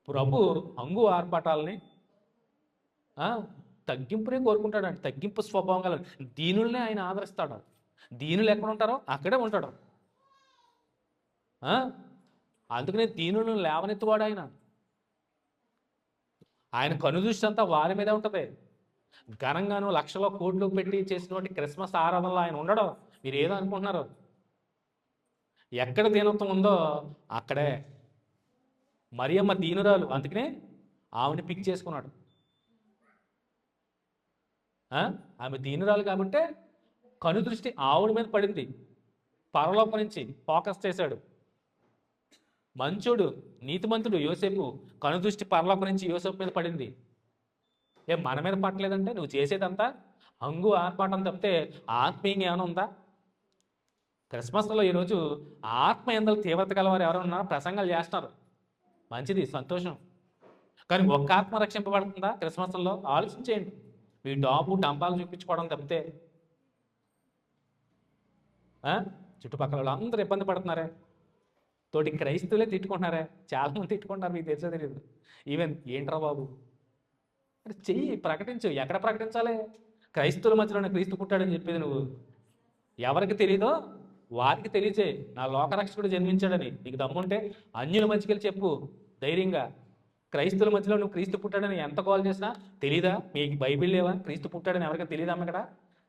ప్రభు హంగు ఆర్భాటాలని తగ్గింపునే కోరుకుంటాడు. తగ్గింపు స్వభావం గల దీనుల్నే ఆయన ఆదరిస్తాడు. దీనులు ఎక్కడ ఉంటారో అక్కడే ఉంటాడు. అందుకనే దీనులను లేవనెత్తువాడు ఆయన. ఆయన కనుదృష్టి అంతా వారి మీదే ఉంటుంది. ఘనంగాను లక్షల కోట్లు పెట్టి చేసినటువంటి క్రిస్మస్ ఆరాధనలో ఆయన ఉండడం. మీరు ఏదో అనుకుంటున్నారు. ఎక్కడ దీనత్వం ఉందో అక్కడే. మరియమ్మ దీనురాలు, అందుకనే ఆమెను పిక్ చేసుకున్నాడు. ఆమె దీనురాలు కాబట్టి కనుదృష్టి ఆవిడ మీద పడింది. పరలోకం నుంచి ఫోకస్ చేశాడు. మంచుడు నీతిమంతుడు యోసేపు కనుదృష్టి పరలోకం నుంచి యోసేపు మీద పడింది. మన మీద పట్టలేదంటే నువ్వు చేసేదంతా హంగు ఆర్పాటం తప్పితే ఆత్మీయంగా ఏమైనా ఉందా? క్రిస్మస్లో ఈరోజు ఆత్మ ఎందలు తీవ్రత గలవారు ఎవరైనా ప్రసంగాలు చేస్తున్నారు. మంచిది, సంతోషం. కానీ ఒక్క ఆత్మ రక్షింపబడుతుందా క్రిస్మస్లో? ఆలోచించేయండి. మీ డంపాలు చూపించుకోవడం తప్పితే చుట్టుపక్కల అందరూ ఇబ్బంది పడుతున్నారే. తోటి క్రైస్తవులే తిట్టుకుంటున్నారే. చాలామంది తిట్టుకుంటున్నారు, మీకు తెలిసే తెలియదు. ఈవెన్ ఏంట్రా బాబు అంటే చెయ్యి, ప్రకటించు. ఎక్కడ ప్రకటించాలి? క్రైస్తవుల మధ్యలోనే క్రీస్తు పుట్టాడని చెప్పేది నువ్వు. ఎవరికి తెలీదో వారికి తెలియచేయి నా లోకరక్షకుడు జన్మించాడని. నీకు దమ్ముంటే అన్యుల మధ్యకెళ్ళి చెప్పు ధైర్యంగా. క్రైస్తవుల మధ్యలో నువ్వు క్రీస్తు పుట్టాడని ఎంత కాల్ చేసినా తెలీదా? మీకు బైబిల్ లేవా? క్రీస్తు పుట్టాడని ఎవరికైనా తెలియదా? ఇక్కడ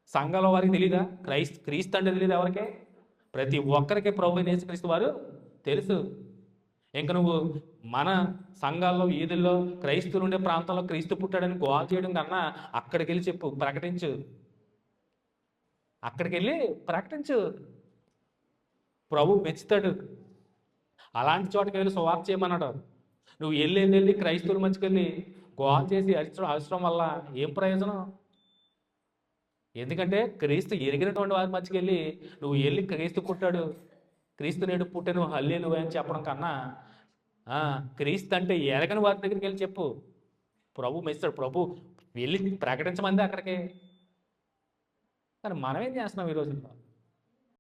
సంఘంలో వారికి తెలీదా? క్రీస్తు అంటే తెలియదు ఎవరికే? ప్రతి ఒక్కరికి ప్రభు యేసుక్రీస్తు వారు తెలుసు. ఇంక నువ్వు మన సంఘాల్లో వీధుల్లో క్రైస్తవులు ఉండే ప్రాంతంలో క్రీస్తు పుట్టాడని గోల్ చేయడం కన్నా అక్కడికి వెళ్ళి చెప్పు, ప్రకటించు. అక్కడికి వెళ్ళి ప్రకటించు. ప్రభు మెచ్చుతాడు. అలాంటి చోటకి వెళ్ళి సువార్త చేయమన్నాడు. నువ్వు వెళ్ళి క్రైస్తవుల మధ్యకి వెళ్ళి గోల్ చేసి అరిచడం వల్ల ఏం ప్రయోజనం? ఎందుకంటే క్రీస్తు ఎరిగినటువంటి వారి మధ్యకి వెళ్ళి నువ్వు వెళ్ళి క్రీస్తు పుట్టాడు, క్రీస్తు నేడు పుట్టాను హల్లెలూయా అని చెప్పడం కన్నా క్రీస్తు అంటే ఎరగని వారి దగ్గరికి వెళ్ళి చెప్పు. ప్రభు మెచ్చుతాడు. ప్రభు వెళ్ళి ప్రకటించమంది అక్కడికి. కానీ మనం ఏం చేస్తున్నాం ఈ రోజుల్లో?